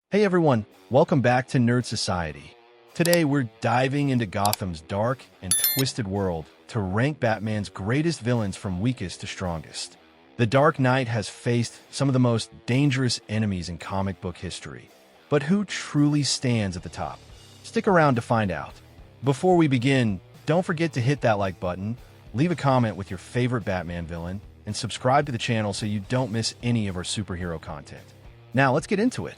Hey everyone, welcome back to Nerd Society. Today we're diving into Gotham's dark and twisted world to rank Batman's greatest villains from weakest to strongest. The Dark Knight has faced some of the most dangerous enemies in comic book history. But who truly stands at the top? Stick around to find out. Before we begin, don't forget to hit that like button, leave a comment with your favorite Batman villain, and subscribe to the channel so you don't miss any of our superhero content. Now let's get into it.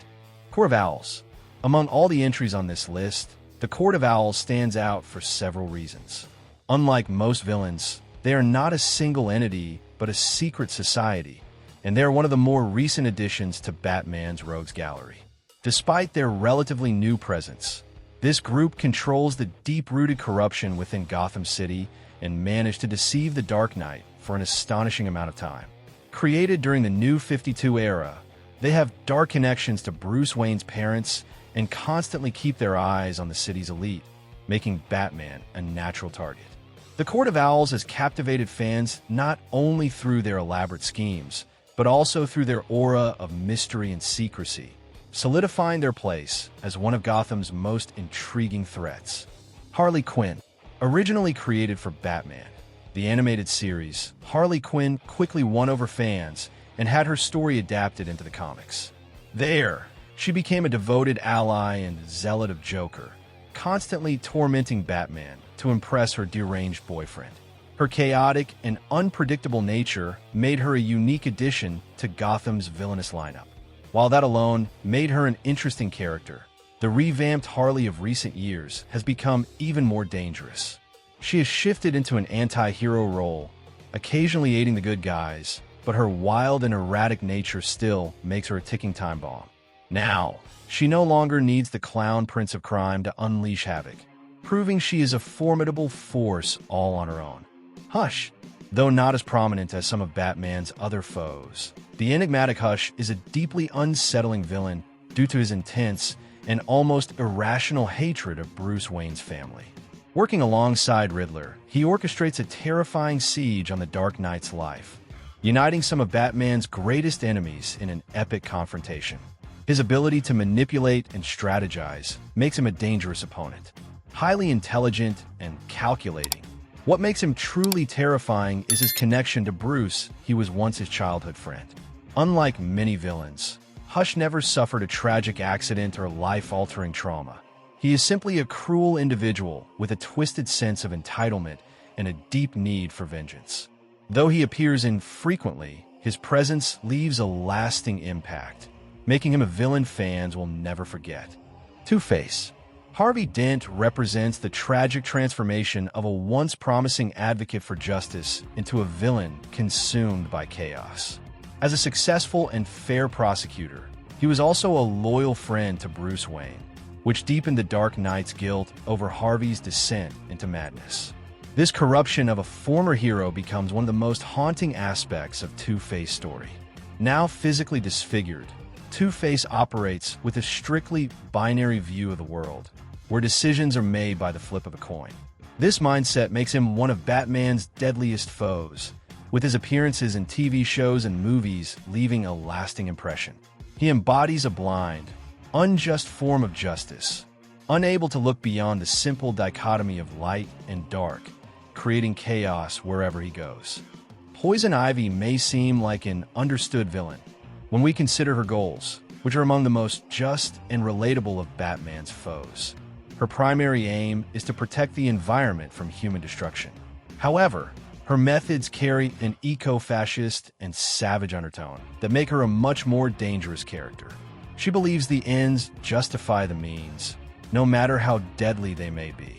Court of Owls. Among all the entries on this list, the Court of Owls stands out for several reasons. Unlike most villains, they are not a single entity, but a secret society, and they are one of the more recent additions to Batman's rogues gallery. Despite their relatively new presence, this group controls the deep-rooted corruption within Gotham City and managed to deceive the Dark Knight for an astonishing amount of time. Created during the New 52 era, they have dark connections to Bruce Wayne's parents and constantly keep their eyes on the city's elite, making Batman a natural target. The Court of Owls has captivated fans not only through their elaborate schemes, but also through their aura of mystery and secrecy, solidifying their place as one of Gotham's most intriguing threats. Harley Quinn. Originally created for Batman, the animated series, Harley Quinn quickly won over fans and had her story adapted into the comics. There, she became a devoted ally and zealot of Joker, constantly tormenting Batman to impress her deranged boyfriend. Her chaotic and unpredictable nature made her a unique addition to Gotham's villainous lineup. While that alone made her an interesting character, the revamped Harley of recent years has become even more dangerous. She has shifted into an anti-hero role, occasionally aiding the good guys, but her wild and erratic nature still makes her a ticking time bomb. Now, she no longer needs the clown prince of crime to unleash havoc, proving she is a formidable force all on her own. Hush, though not as prominent as some of Batman's other foes, the enigmatic Hush is a deeply unsettling villain due to his intense and almost irrational hatred of Bruce Wayne's family. Working alongside Riddler, he orchestrates a terrifying siege on the Dark Knight's life, uniting some of Batman's greatest enemies in an epic confrontation. His ability to manipulate and strategize makes him a dangerous opponent. Highly intelligent and calculating, what makes him truly terrifying is his connection to Bruce. He was once his childhood friend. Unlike many villains, Hush never suffered a tragic accident or life-altering trauma. He is simply a cruel individual with a twisted sense of entitlement and a deep need for vengeance. Though he appears infrequently, his presence leaves a lasting impact, making him a villain fans will never forget. Two-Face. Harvey Dent represents the tragic transformation of a once promising advocate for justice into a villain consumed by chaos. As a successful and fair prosecutor, he was also a loyal friend to Bruce Wayne, which deepened the Dark Knight's guilt over Harvey's descent into madness. This corruption of a former hero becomes one of the most haunting aspects of Two-Face's story. Now physically disfigured, Two-Face operates with a strictly binary view of the world, where decisions are made by the flip of a coin. This mindset makes him one of Batman's deadliest foes, with his appearances in TV shows and movies leaving a lasting impression. He embodies a blind, unjust form of justice, unable to look beyond the simple dichotomy of light and dark, creating chaos wherever he goes. Poison Ivy may seem like an understood villain when we consider her goals, which are among the most just and relatable of Batman's foes. Her primary aim is to protect the environment from human destruction. However, her methods carry an eco-fascist and savage undertone that make her a much more dangerous character. She believes the ends justify the means, no matter how deadly they may be.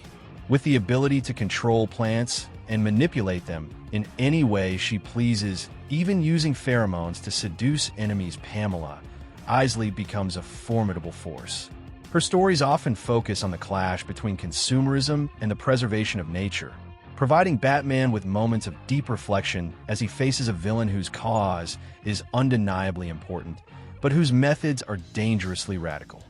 With the ability to control plants and manipulate them in any way she pleases, even using pheromones to seduce enemies, Pamela Isley becomes a formidable force. Her stories often focus on the clash between consumerism and the preservation of nature, providing Batman with moments of deep reflection as he faces a villain whose cause is undeniably important, but whose methods are dangerously radical.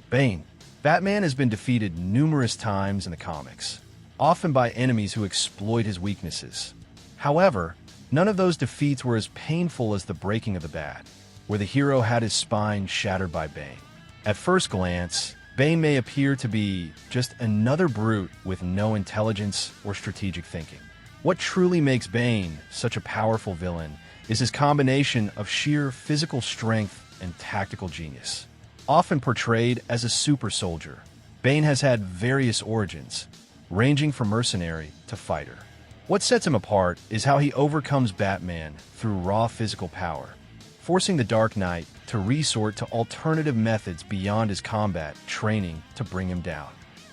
Bane. Batman has been defeated numerous times in the comics, often by enemies who exploit his weaknesses. However, none of those defeats were as painful as the Breaking of the Bat, where the hero had his spine shattered by Bane. At first glance, Bane may appear to be just another brute with no intelligence or strategic thinking. What truly makes Bane such a powerful villain is his combination of sheer physical strength and tactical genius. Often portrayed as a super soldier, Bane has had various origins, ranging from mercenary to fighter. What sets him apart is how he overcomes Batman through raw physical power, forcing the Dark Knight to resort to alternative methods beyond his combat training to bring him down.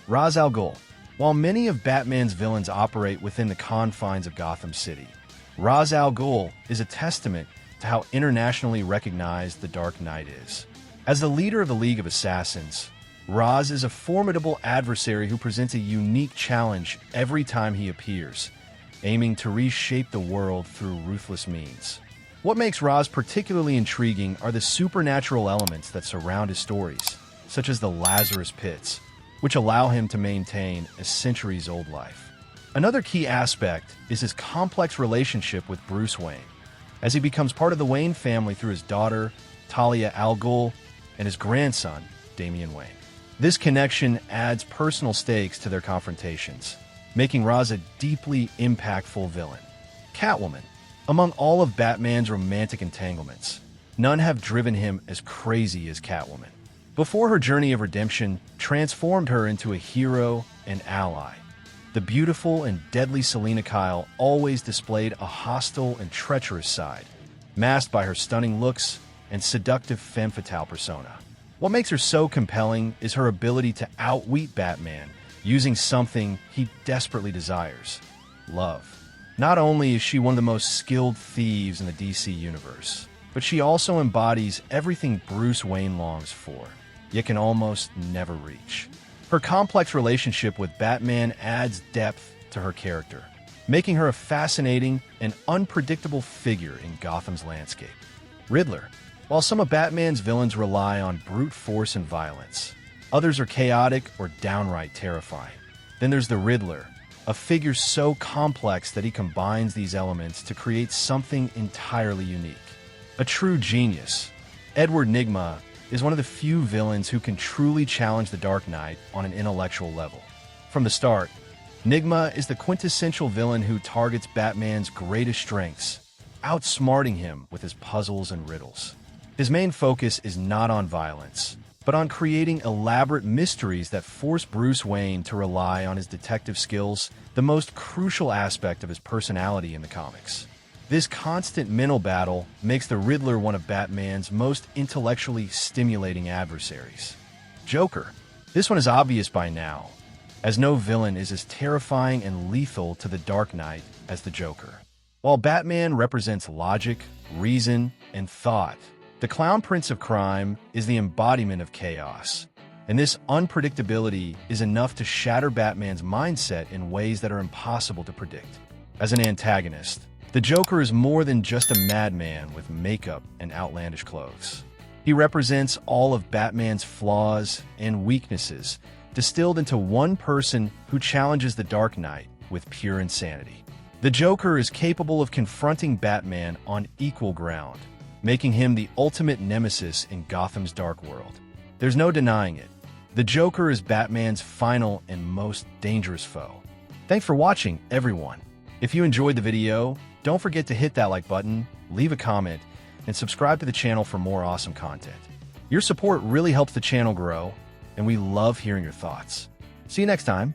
Ra's al Ghul. While many of Batman's villains operate within the confines of Gotham City, Ra's al Ghul is a testament to how internationally recognized the Dark Knight is. As the leader of the League of Assassins, Ra's is a formidable adversary who presents a unique challenge every time he appears, aiming to reshape the world through ruthless means. What makes Ra's particularly intriguing are the supernatural elements that surround his stories, such as the Lazarus Pits, which allow him to maintain a centuries-old life. Another key aspect is his complex relationship with Bruce Wayne, as he becomes part of the Wayne family through his daughter, Talia al Ghul, and his grandson, Damian Wayne. This connection adds personal stakes to their confrontations, making Ra's a deeply impactful villain. Catwoman. Among all of Batman's romantic entanglements, none have driven him as crazy as Catwoman. Before her journey of redemption transformed her into a hero and ally, the beautiful and deadly Selina Kyle always displayed a hostile and treacherous side, masked by her stunning looks and seductive femme fatale persona. What makes her so compelling is her ability to outwit Batman using something he desperately desires: love. Not only is she one of the most skilled thieves in the DC universe, but she also embodies everything Bruce Wayne longs for, yet can almost never reach. Her complex relationship with Batman adds depth to her character, making her a fascinating and unpredictable figure in Gotham's landscape. Riddler. While some of Batman's villains rely on brute force and violence, others are chaotic or downright terrifying. Then there's the Riddler, a figure so complex that he combines these elements to create something entirely unique. A true genius, Edward Nygma is one of the few villains who can truly challenge the Dark Knight on an intellectual level. From the start, Nygma is the quintessential villain who targets Batman's greatest strengths, outsmarting him with his puzzles and riddles. His main focus is not on violence, but on creating elaborate mysteries that force Bruce Wayne to rely on his detective skills, the most crucial aspect of his personality in the comics. This constant mental battle makes the Riddler one of Batman's most intellectually stimulating adversaries. Joker. This one is obvious by now, as no villain is as terrifying and lethal to the Dark Knight as the Joker. While Batman represents logic, reason, and thought, the Clown Prince of Crime is the embodiment of chaos, and this unpredictability is enough to shatter Batman's mindset in ways that are impossible to predict. As an antagonist, the Joker is more than just a madman with makeup and outlandish clothes. He represents all of Batman's flaws and weaknesses, distilled into one person who challenges the Dark Knight with pure insanity. The Joker is capable of confronting Batman on equal ground, making him the ultimate nemesis in Gotham's dark world. There's no denying it. The Joker is Batman's final and most dangerous foe. Thanks for watching, everyone. If you enjoyed the video, don't forget to hit that like button, leave a comment, and subscribe to the channel for more awesome content. Your support really helps the channel grow, and we love hearing your thoughts. See you next time.